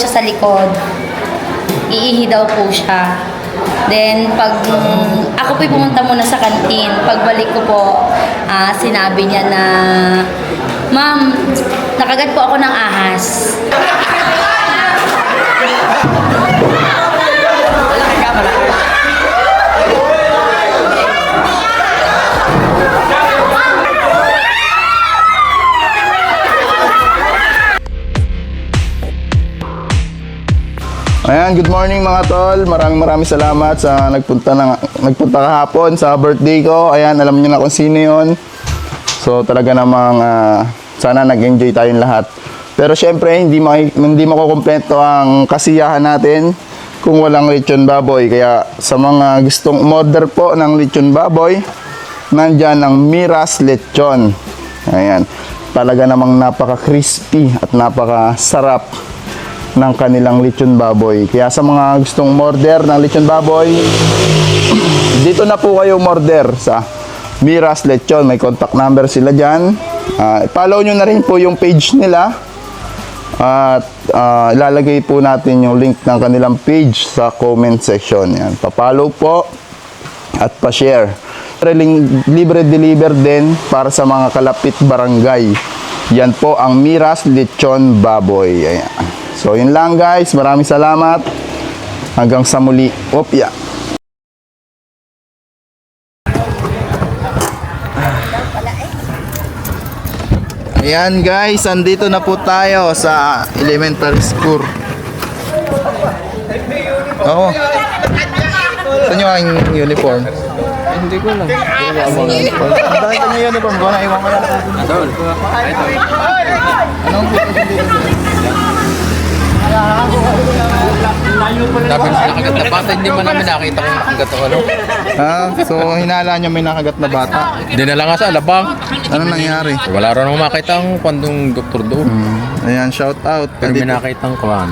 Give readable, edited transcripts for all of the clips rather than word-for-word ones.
siya sa likod. Iihi daw po siya. Then, pag ako po'y pumunta muna sa kantin, pagbalik ko po, sinabi niya na, "Ma'am, nakagat po ako ng ahas." Ayan, good morning mga tol. Maraming salamat sa nagpunta kahapon sa birthday ko. Ayan, alam niyo na kung sino 'yon. So talaga namang sana nag-enjoy tayong lahat. Pero syempre hindi makukumpleto ang kasiyahan natin kung walang lechon baboy. Kaya sa mga gustong umorder po ng lechon baboy, nandyan ang Miras Lechon. Ayan, talaga namang napaka-crispy at napaka-sarap ng kanilang lechon baboy. Kaya sa mga gustong order ng lechon baboy, dito na po kayo order sa Miras Lechon. May contact number sila dyan. Follow nyo na rin po yung page nila. At ilalagay po natin yung link ng kanilang page sa comment section. Yan. Pa-follow po at pa-share. Libre deliver din para sa mga kalapit barangay. Yan po ang Miras Lechon Baboy. Ayan. So, yun lang guys. Maraming salamat. Hanggang sa muli. Opya. Ayan guys. Andito na po tayo sa elementary school. Oo. Saan yung aking uniform? Hindi ko lang. Bakit yung uniform ko? Naiwan ko lang. Anong Dapat sa nakagat na bata, hindi man namin nakita kung nakagat o ano. So hinala niya may nakagat na bata. Hindi na lang nga sa alabang. Ano nangyari? Wala rin akong makita ang kwantong doktor doon. Ayan, shout out. Pero may nakita ang kwan.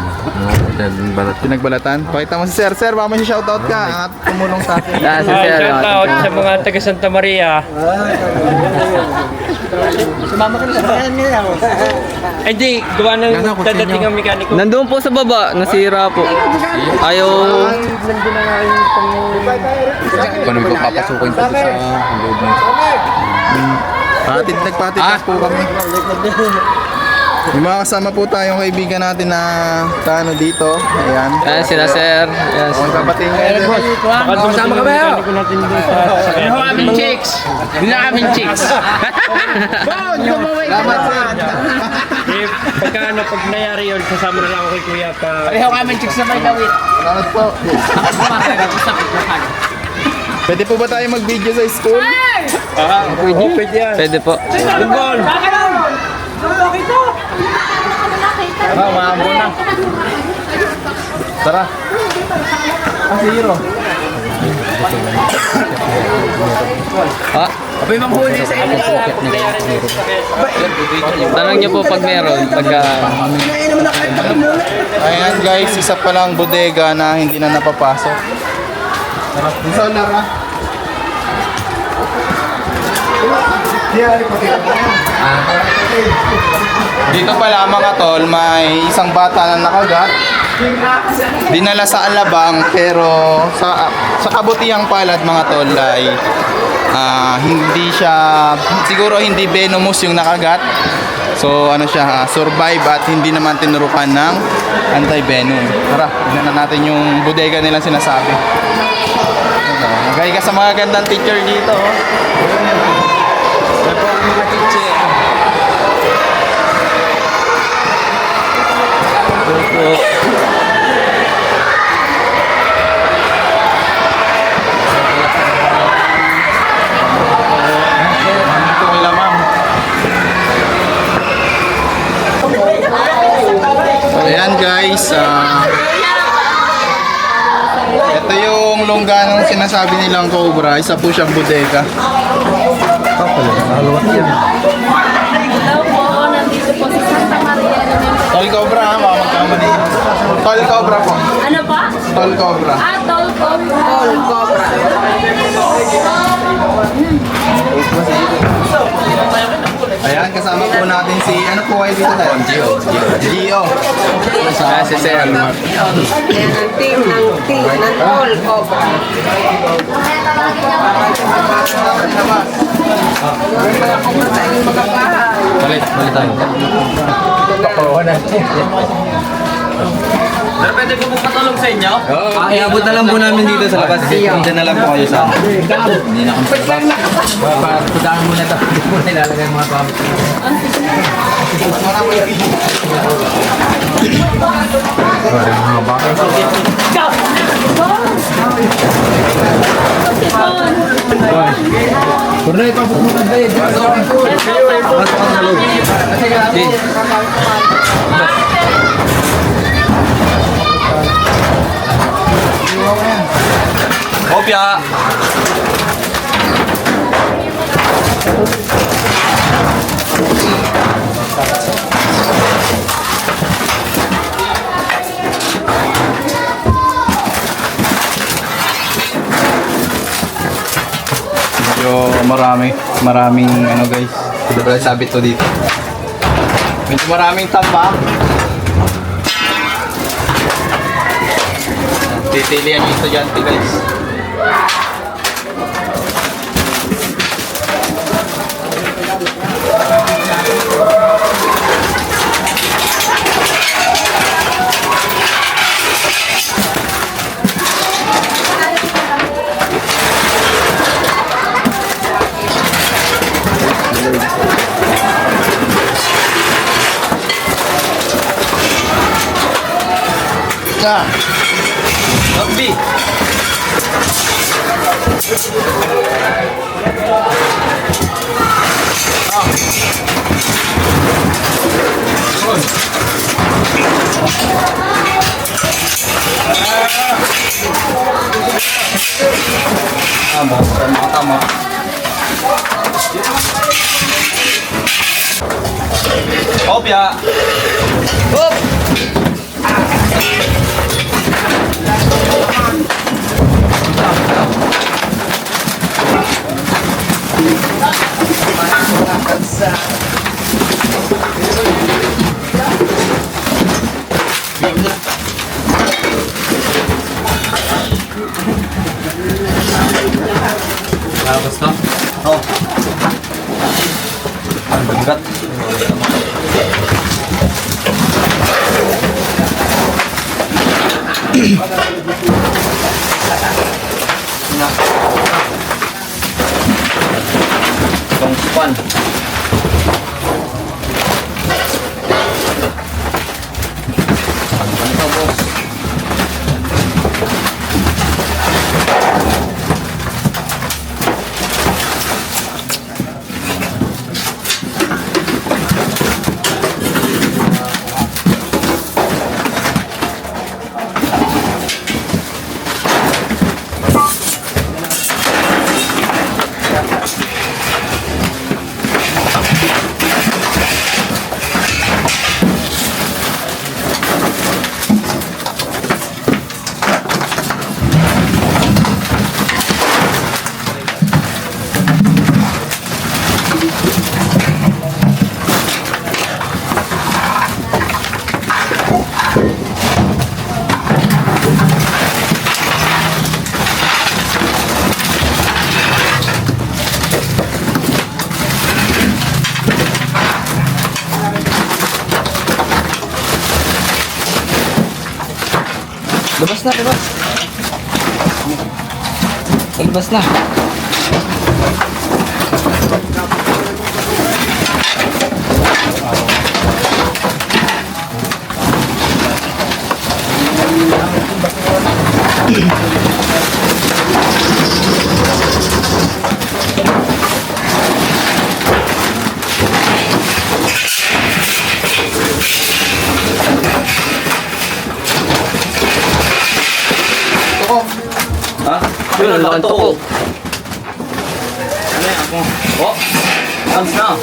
Pinagbalatan. Pakita mo si Sir. Sir, baka may shout out ka at tumulong sa akin. Shout out sa mga taga Santa Maria. Sumama ka na sa nila. Ay di, gawa ng dadating ang mekaniko. Nandun po sa baba, nasira po. Ayaw. Paano mo papasukin ko sa loob mo? Nagpatid po kami. May mga kasama po tayong kaibigan natin na tano dito. Ayan. Ayan sila sir. Ayan Ang sila. kapating ngayon. Kasama ka ba yun? Hindi ko aming chicks. Hindi na aming chicks. Salamat sir. Pagka ano, pag nangyari yun, kasama na lang ako kay Kuya pa. Pareho kami chicks na may lawit. Salamat po. Pwede po ba tayo mag-video sa school? Pwede yan. Pwede po. Tungkol! Maambo na. Tara. Si Hiro. Abay, manghuli sa inyo. Tanong niyo po pag meron. Pagka... Ayan guys, isa pa lang bodega na hindi na napapasok. Isa na ka. Dito pala mga tol, may isang bata na nakagat. Dinala sa alabang pero sa kabutihang palad mga tol ay hindi siya, siguro hindi venomous yung nakagat. So ano siya, survive at hindi naman tinurukan ng anti-venom. Tara, tignan na natin yung bodega nilang sinasabi. Gaya ka sa mga gandang teacher dito. Ito po ang mga teacher. Ayan guys, ito yung longganong sinasabi nilang Cobra, isa po siyang bodega. Hello po, nandito po sa Santa Maria. Tol Cobra ha, baka magkamali. Tol Cobra po. Ano pa? Tol Cobra. Tol Cobra. Tol Cobra. Ayan, kasama po natin si, ano po kayo dito tayo? Gio. Si Sir. Yan ang team ng Tol Cobra. Balik tayo. Sir, pwede ko po patulong sa inyo? Iabot na lang po namin dito sa labas. Diyan na lang po kayo sa hindi na kami sa labas. Pagkakang muna ito. Hindi po na ilalagay ang mga pamit. Pernah ipapot mo ng dahil. Pasok ka sa loob. Kopya! Medyo maraming ano guys. Hindi pala sabit to dito. Medyo maraming tamba. Titilian yung estudyante guys. Rugby! Tama, tama. Kopya! Tapos na? Oo. Ang bigat. Itong span. Ano ito, boss? Labas na, labas. Labas na. Ha? Yun, ang laking toko. Ano yan ako? Oh! Comes na!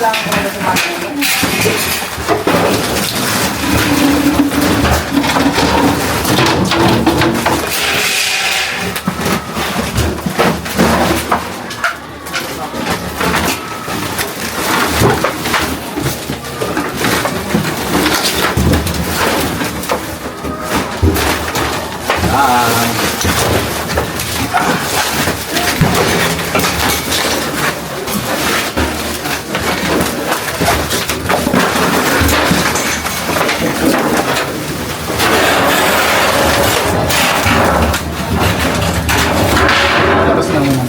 Tapos na muna.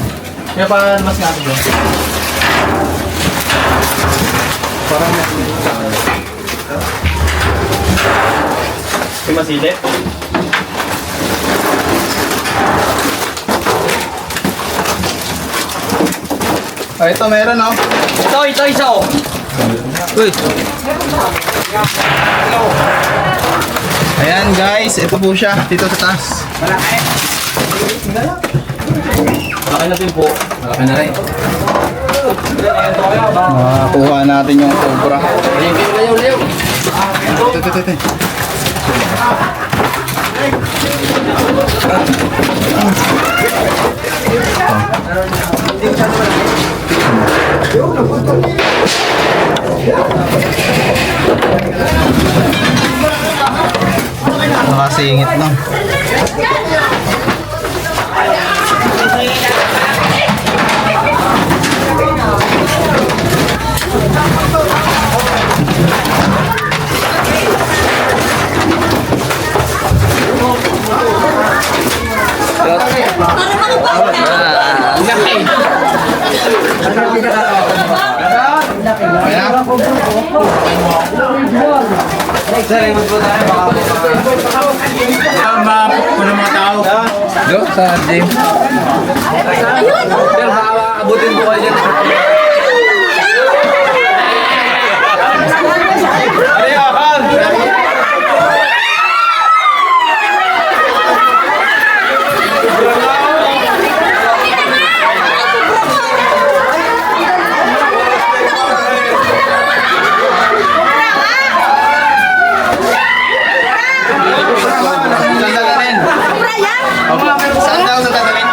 Kaya pa mas nga ito. Parang Yung masilip? ito meron oh. Ito, isa oh. Uy. Ayan guys, ito po siya dito sa taas. Malaki na din po. Malaki na rin. Kuha natin yung cobra. Layaw. Ito. Nakasingit lang. Puno mga tao. Yo, sa gym. Sir, baka abutin po kayo dyan. Saan daw sa tatawin?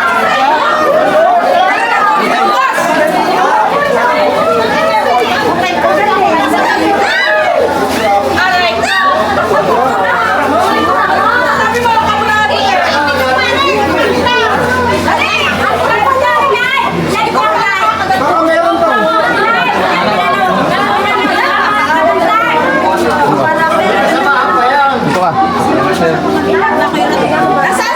Ito ka. Nasaan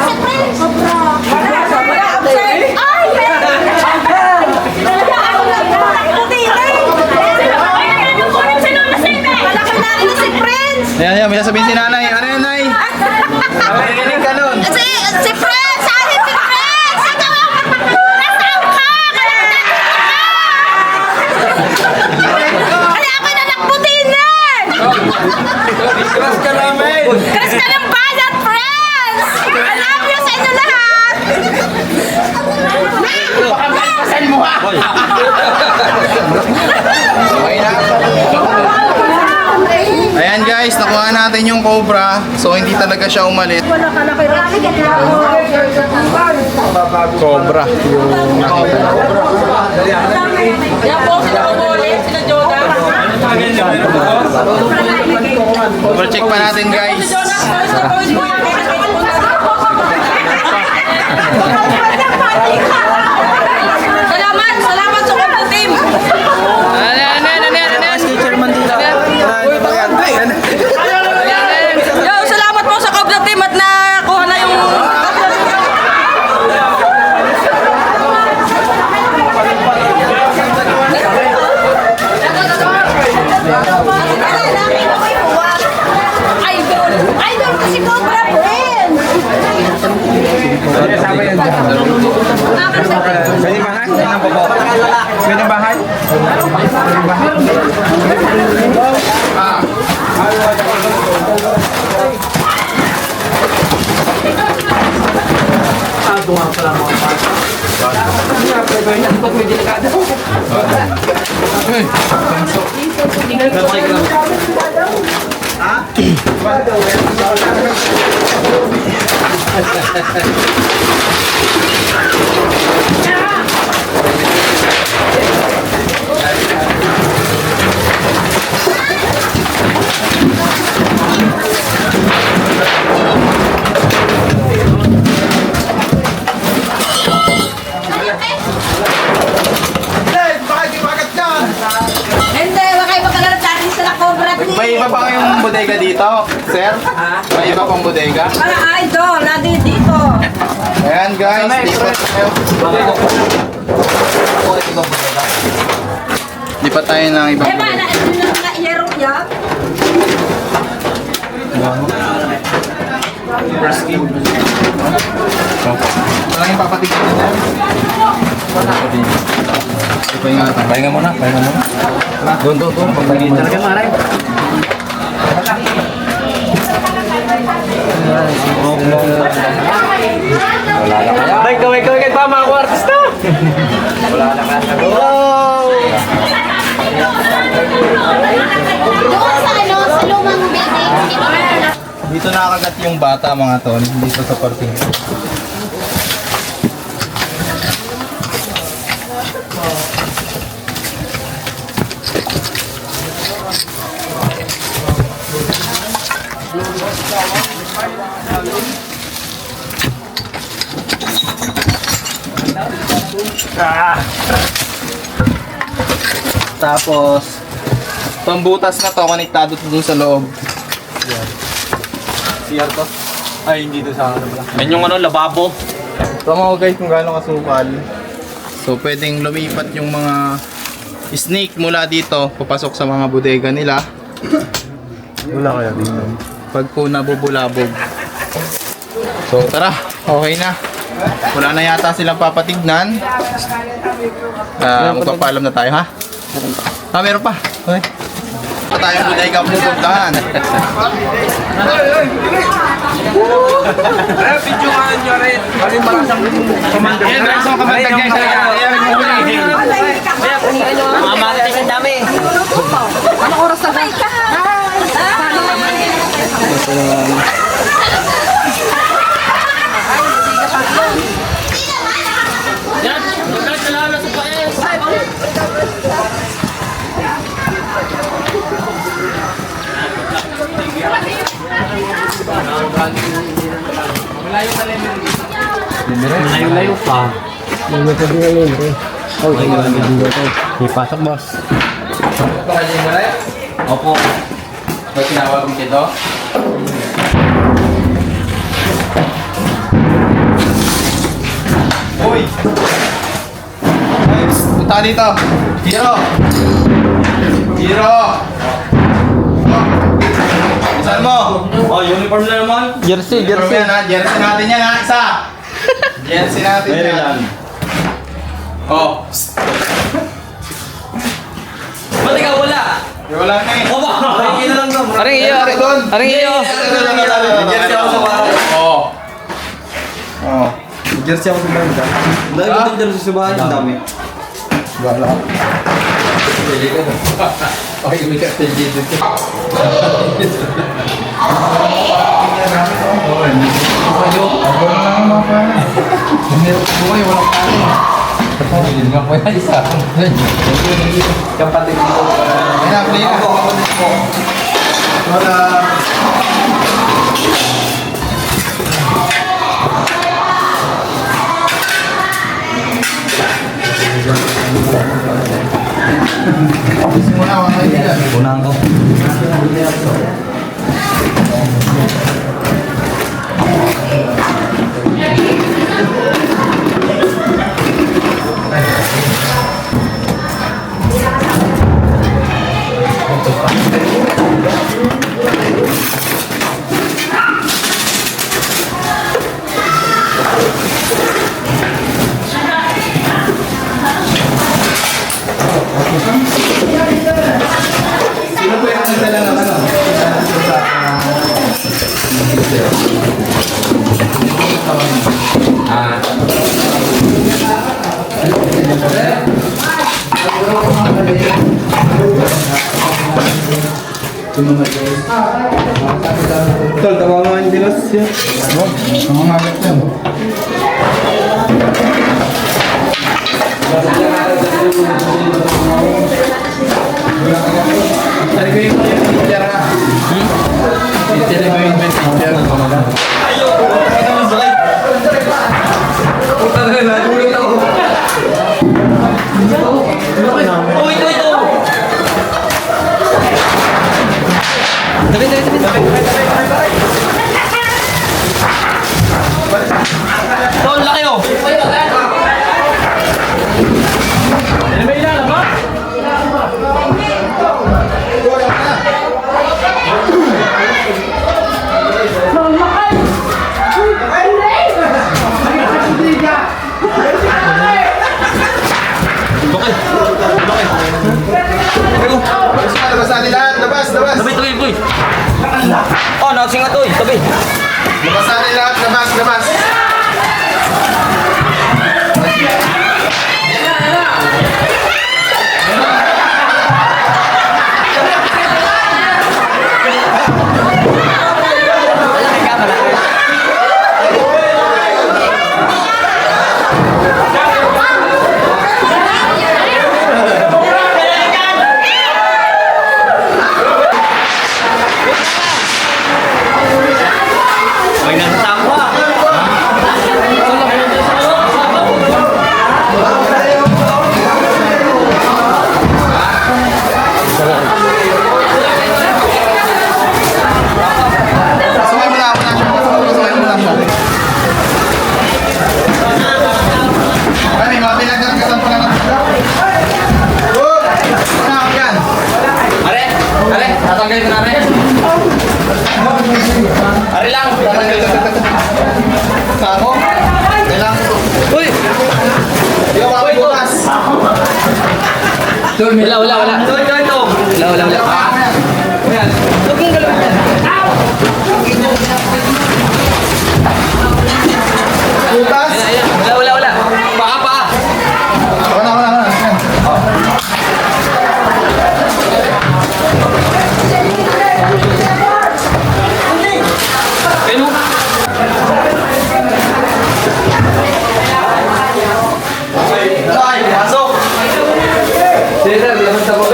si Prince? Ayan, may sasabihin si nanay. Ano yun, nay? Nakikinig ka nun. Si Prince! Saan si Prince? Nasaan ka? Kaya ako na nakbutinan! Crush ka namin! Chris ka ng bayan, friends! I love you sa inyo lahat! Ayan guys, nakuha natin yung cobra. So hindi talaga siya umalit. Cobra yung nakita natin. Double check pa natin guys. Salamat sa Cobra Team! Yo, salamat po sa Cobra Team at nakuha na yung... Idol ko si Cobra Friends! Ganyan bahay? May iba pa kayong bodega dito, sir? May iba pang bodega? Mga idol, lagi dito. Ayan guys, lipat tayo. Lipat tayo ng ibang Eh, bodega. na-hero niya. Walang yung papatigyan na. Pahinga muna. Doon. Talaga maray. Bay, kaway pa mga artista. Doon sa ano, sa lumang building. Dito nakakagat yung bata mga ton, dito sa parking. Tapos, pambutas na to, konektado to dun sa loob. CR to? Ay, hindi to sa ano pala. Yan yung ano, lababo. Tama ko guys kung gaano kasukal. So, pwedeng lumipat yung mga snake mula dito, papasok sa mga bodega nila. Wala kaya dito. Pag po nabubulabog. So, tara. Okay na. Wala na yata silang papatignan. Magpapaalam na tayo, ha? Meron pa. Okay. Pa tayong bodega pupuntahan. Video nga nyo rin. Kasi marasang commander. Yan, maraming commander guys. Mga marites ang dami. Anong oras na ba? Layo pa. Ipasok boss. Opo. May tinawag mo dito? Uy! Ay, punta dito! Hiro! Hiro! Saan mo? Oh, uniform na naman. Jersey yan ha. Jersey natin yan ha. Isa! Jersey natin yan. Oh. Ba't ikaw wala? Wala na eh. Oba! Ay, lang daw. Aring iyo. Aring iyo. Jersey ako sa bahay. Oo. Oo. Jersey ako sa bahay. Dahil ko din jersey sa bahay. Ang dami. Wala. Okay, may kapil dito. Hindi nga po yan isa. Kapatid ko. Wala. Simula ako ngayon dyan. Unang ko. Sino po yung nagdala ng ano? Tol, tawa mo yung dinos siya. Ang mga agad yan. Tari ko yung picture ha. Tari ko yung picture. Puta na lang, nagulit ako. Oh, ito. Tabi, tabi, tabi. Tol, laki oh. Labas natin lahat. Labas, labas. Tabi, tabi, boy. Oh, nakasing nga to eh. Tabi. Labas natin lahat. Labas, labas. May nasasama ka. Sumay mo na ako na. Sumay mo na siya. Ay, may mga pinagkakasan pa na natin. Oh! Ano ako yan? Are, are, tatanggalin ko na are. Are lang, tatanggalin ko na. Sako? Kailangan ko. Uy! Hindi ako mabukas. Wala, wala, wala. Ito, ito, ito. Wala, wala, wala. Ayan. Huwag mong galawin. Bukas? Ayan, ayan. Wala, wala, wala. Paka, paka. Ako na, ako na, ako na. Ayun. Ay, pasok. Sige, sir. Labas na po.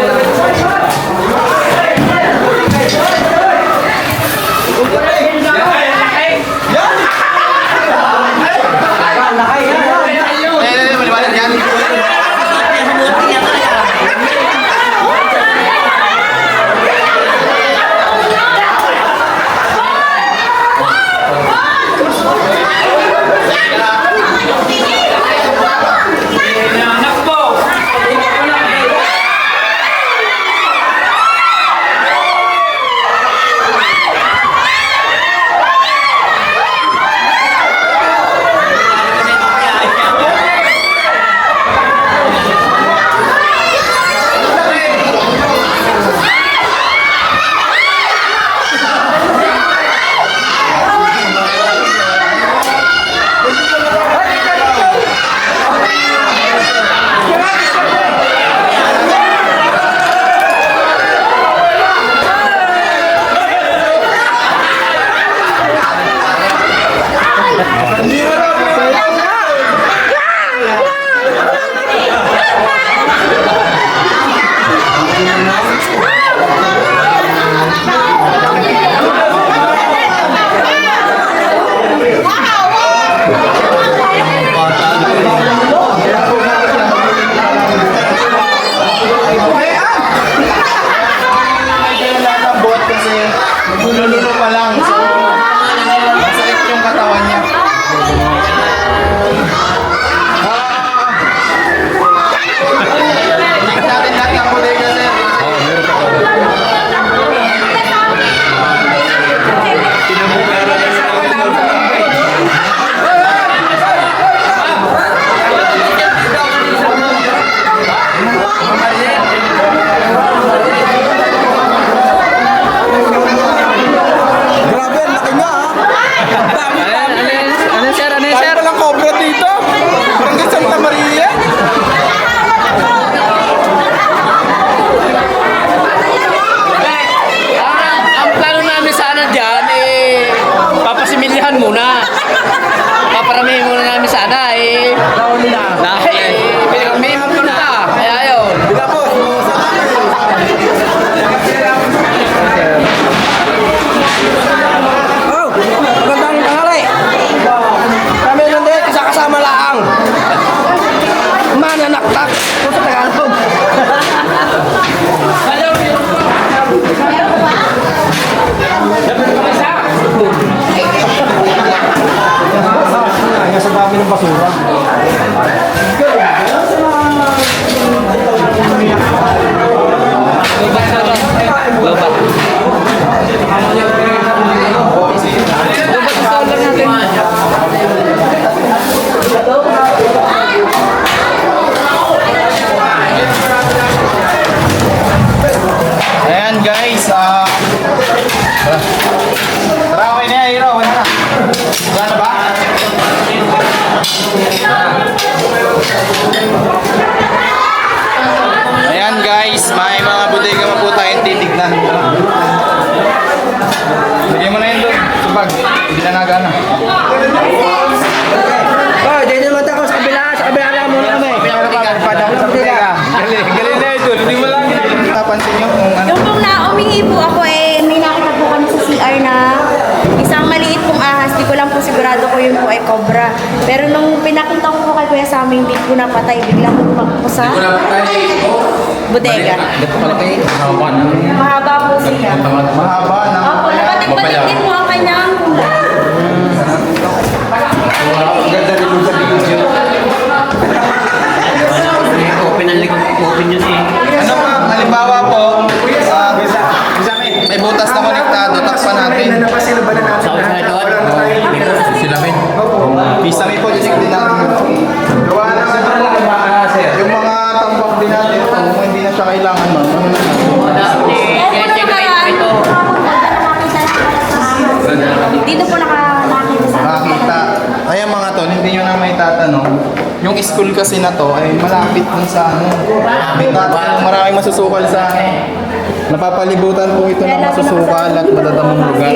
ng basura. Ayan guys, tara, okay na yan, Hiro, wala na. Wala na ba? Ayan guys, may mga bodega pa po tayong titignan. Bigyan mo na yun doon, subag, hindi na nagana. Oh, dito naman ako sa kabila lang muna kami. Galing na yun doon, hindi mo lang napansin nyo kung ano. Yung pong umihi po ako may nakita po kami sa CR na isang maliit pong ahas. Di ko lang po sigurado ko yun po ay cobra. Pero nung pinakita ko po kay Kuya Saming, di po napatay. Biglang po sa bodega. Mahaba po siya. Mahaba na. Opo, napatik-patik din po ang kanyang kulay. Ganda rin yung sa video. Open yun eh. Ano pa, halimbawa po, may butas na konektado, takpan natin. Silamin. Pisami po, din natin. Gawa na yung mga tambak din natin, kung hindi na siya kailangan, ma'am, ano na Dito po nakakita sa makakita. Kaya mga tol, hindi nyo na may tatanong. Yung school kasi na to ay malapit dun sa ano. May tatanong, maraming masusukal sa ano. Napapalibutan po ito ng masusukal at madadamong lugar.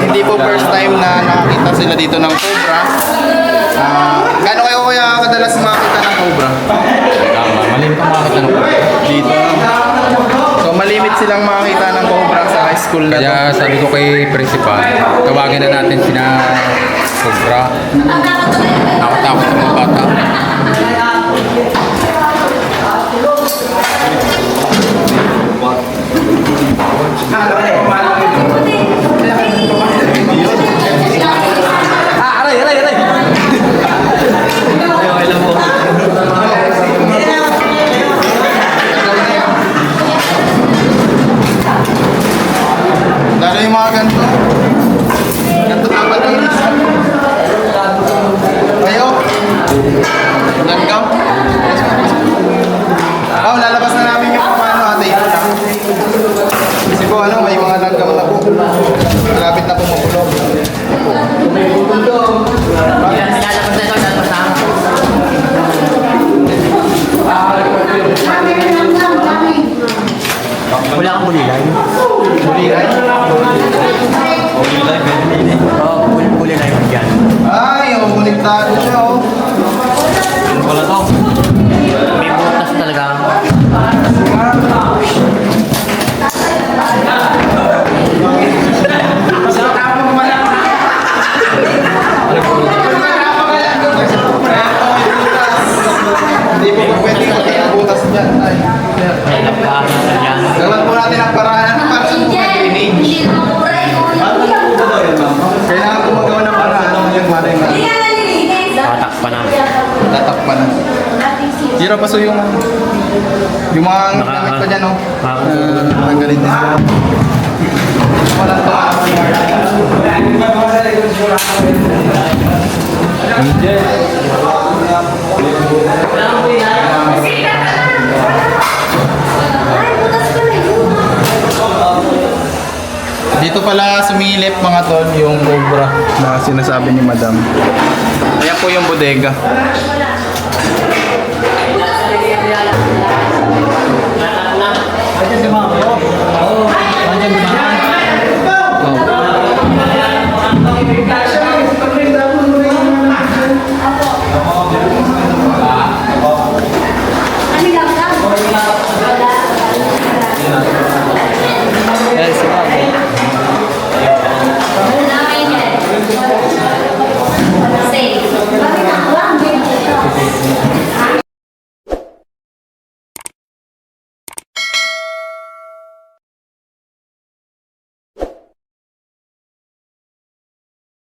Hindi po first time na nakakita sila dito ng cobra. Gano'n kayo kaya kadalas makakita ng cobra? Malimit ang makakita ng Dito. So malimit silang makakita ng cobra sa high school na to. Kaya sabi ko kay principal, tawagin na natin sina Cobra. Nakakatakot sa mga bata. Lalo yung mga ganito. Ganito dapat iris. Kayo? Langgam? Oh, lalabas na namin yung paano ate. Ito lang. Kasi po ano, may mga langgam na po. Malapit na po makulong. Wala kang bulilay. Bulilay? Oo, bulilay mo dyan. Ay, oh, konektado siya oh. Wala to. May butas talaga. Hindi po pwede ang butas dyan. Ay, gawan po natin ang paraan para sa mga drainage. Kailangan po magawa ng paraan yung maray na Tatakpan na. tatakpan. Zero pa so yung mga gamit pa dyan, no? Magalit din. Walang Dito pala sumilip mga tol yung cobra na sinasabi ni madam. Ayan po yung bodega.